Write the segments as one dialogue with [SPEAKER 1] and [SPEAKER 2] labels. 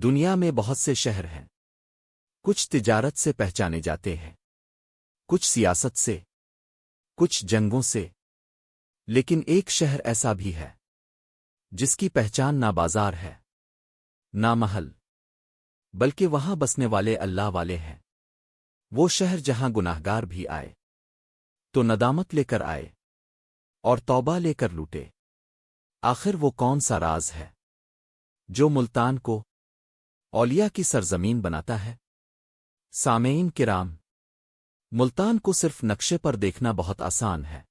[SPEAKER 1] دنیا میں بہت سے شہر ہیں، کچھ تجارت سے پہچانے جاتے ہیں، کچھ سیاست سے، کچھ جنگوں سے، لیکن ایک شہر ایسا بھی ہے جس کی پہچان نہ بازار ہے نہ محل، بلکہ وہاں بسنے والے اللہ والے ہیں۔ وہ شہر جہاں گناہگار بھی آئے تو ندامت لے کر آئے اور توبہ لے کر لوٹے۔ آخر وہ کون سا راز ہے جو ملتان کو اولیاء کی سرزمین بناتا ہے؟ سامعین کرام، ملتان کو صرف نقشے پر دیکھنا بہت آسان ہے،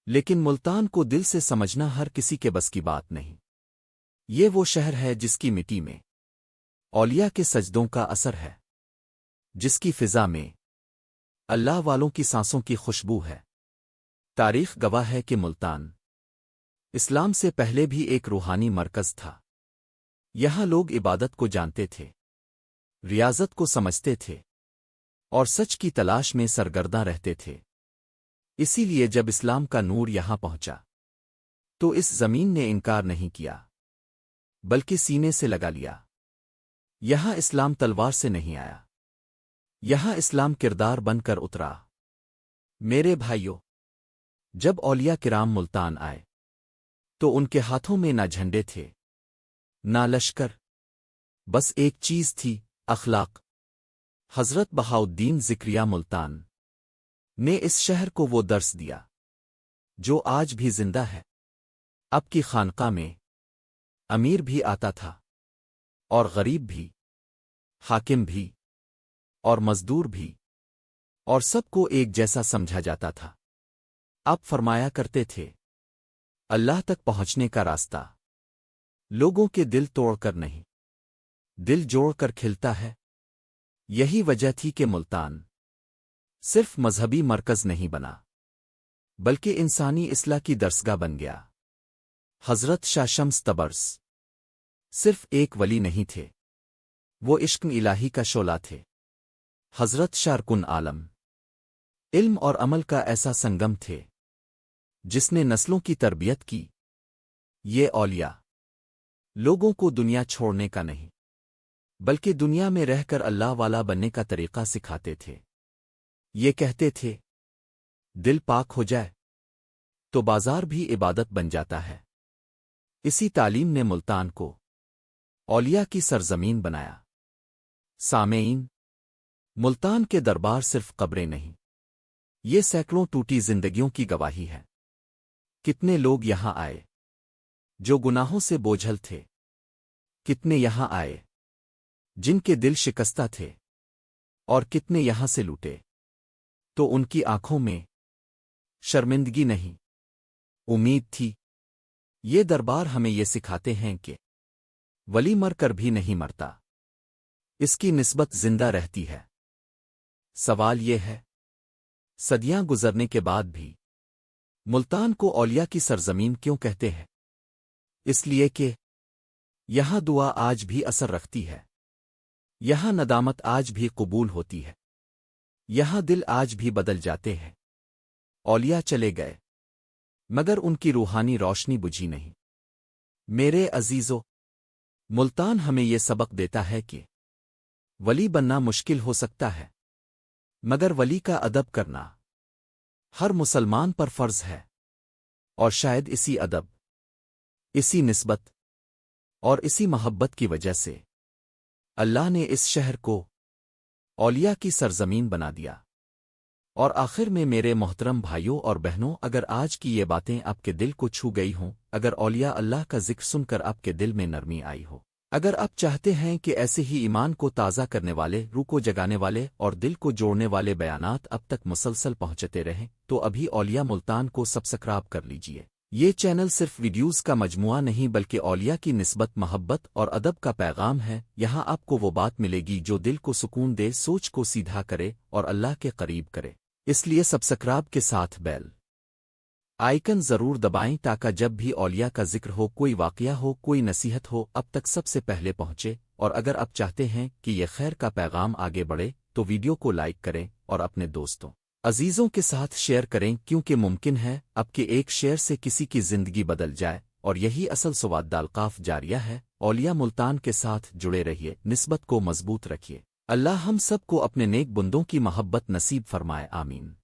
[SPEAKER 1] لیکن ملتان کو دل سے سمجھنا ہر کسی کے بس کی بات نہیں۔ یہ وہ شہر ہے جس کی مٹی میں اولیاء کے سجدوں کا اثر ہے، جس کی فضا میں اللہ والوں کی سانسوں کی خوشبو ہے۔ تاریخ گواہ ہے کہ ملتان اسلام سے پہلے بھی ایک روحانی مرکز تھا۔ یہاں لوگ عبادت کو جانتے تھے، ریاضت کو سمجھتے تھے اور سچ کی تلاش میں سرگرداں رہتے تھے۔ اسی لیے جب اسلام کا نور یہاں پہنچا تو اس زمین نے انکار نہیں کیا، بلکہ سینے سے لگا لیا۔ یہاں اسلام تلوار سے نہیں آیا، یہاں اسلام کردار بن کر اترا۔ میرے بھائیوں، جب اولیاء کرام ملتان آئے تو ان کے ہاتھوں میں نہ جھنڈے تھے نہ لشکر، بس ایک چیز تھی، اخلاق۔ حضرت بہاؤالدین ذکریہ ملتان نے اس شہر کو وہ درس دیا جو آج بھی زندہ ہے۔ اب کی خانقاہ میں امیر بھی آتا تھا اور غریب بھی، حاکم بھی اور مزدور بھی، اور سب کو ایک جیسا سمجھا جاتا تھا۔ آپ فرمایا کرتے تھے، اللہ تک پہنچنے کا راستہ لوگوں کے دل توڑ کر نہیں، دل جوڑ کر کھلتا ہے۔ یہی وجہ تھی کہ ملتان صرف مذہبی مرکز نہیں بنا، بلکہ انسانی اصلاح کی درسگاہ بن گیا۔ حضرت شاہ شمس تبرس صرف ایک ولی نہیں تھے، وہ عشق الہی کا شعلہ تھے۔ حضرت شاہ رکن عالم علم اور عمل کا ایسا سنگم تھے جس نے نسلوں کی تربیت کی۔ یہ اولیاء لوگوں کو دنیا چھوڑنے کا نہیں، بلکہ دنیا میں رہ کر اللہ والا بننے کا طریقہ سکھاتے تھے۔ یہ کہتے تھے، دل پاک ہو جائے تو بازار بھی عبادت بن جاتا ہے۔ اسی تعلیم نے ملتان کو اولیاء کی سرزمین بنایا۔ سامعین، ملتان کے دربار صرف قبریں نہیں، یہ سینکڑوں ٹوٹی زندگیوں کی گواہی ہے۔ کتنے لوگ یہاں آئے جو گناہوں سے بوجھل تھے، کتنے یہاں آئے جن کے دل شکستہ تھے، اور کتنے یہاں سے لوٹے تو ان کی آنکھوں میں شرمندگی نہیں، امید تھی۔ یہ دربار ہمیں یہ سکھاتے ہیں کہ ولی مر کر بھی نہیں مرتا، اس کی نسبت زندہ رہتی ہے۔ سوال یہ ہے، صدیاں گزرنے کے بعد بھی ملتان کو اولیاء کی سرزمین کیوں کہتے ہیں؟ اس لیے کہ یہاں دعا آج بھی اثر رکھتی ہے، یہاں ندامت آج بھی قبول ہوتی ہے، یہاں دل آج بھی بدل جاتے ہیں۔ اولیاء چلے گئے مگر ان کی روحانی روشنی بجھی نہیں۔ میرے عزیزو، ملتان ہمیں یہ سبق دیتا ہے کہ ولی بننا مشکل ہو سکتا ہے، مگر ولی کا ادب کرنا ہر مسلمان پر فرض ہے۔ اور شاید اسی ادب، اسی نسبت اور اسی محبت کی وجہ سے اللہ نے اس شہر کو اولیاء کی سرزمین بنا دیا۔ اور آخر میں میرے محترم بھائیوں اور بہنوں، اگر آج کی یہ باتیں آپ کے دل کو چھو گئی ہوں، اگر اولیاء اللہ کا ذکر سن کر آپ کے دل میں نرمی آئی ہو، اگر آپ چاہتے ہیں کہ ایسے ہی ایمان کو تازہ کرنے والے، روح کو جگانے والے اور دل کو جوڑنے والے بیانات اب تک مسلسل پہنچتے رہیں، تو ابھی اولیاء ملتان کو سبسکرائب کر لیجئے۔ یہ چینل صرف ویڈیوز کا مجموعہ نہیں بلکہ اولیاء کی نسبت، محبت اور ادب کا پیغام ہے۔ یہاں آپ کو وہ بات ملے گی جو دل کو سکون دے، سوچ کو سیدھا کرے اور اللہ کے قریب کرے۔ اس لیے سبسکرائب کے ساتھ بیل آئیکن ضرور دبائیں تاکہ جب بھی اولیاء کا ذکر ہو، کوئی واقعہ ہو، کوئی نصیحت ہو، اب تک سب سے پہلے پہنچے۔ اور اگر آپ چاہتے ہیں کہ یہ خیر کا پیغام آگے بڑھے تو ویڈیو کو لائک کریں اور اپنے دوستوں عزیزوں کے ساتھ شیئر کریں، کیونکہ ممکن ہے اب کے ایک شیئر سے کسی کی زندگی بدل جائے، اور یہی اصل سواد القاف جاریہ ہے۔ اولیاء ملتان کے ساتھ جڑے رہیے، نسبت کو مضبوط رکھیے۔ اللہ ہم سب کو اپنے نیک بندوں کی محبت نصیب فرمائے، آمین۔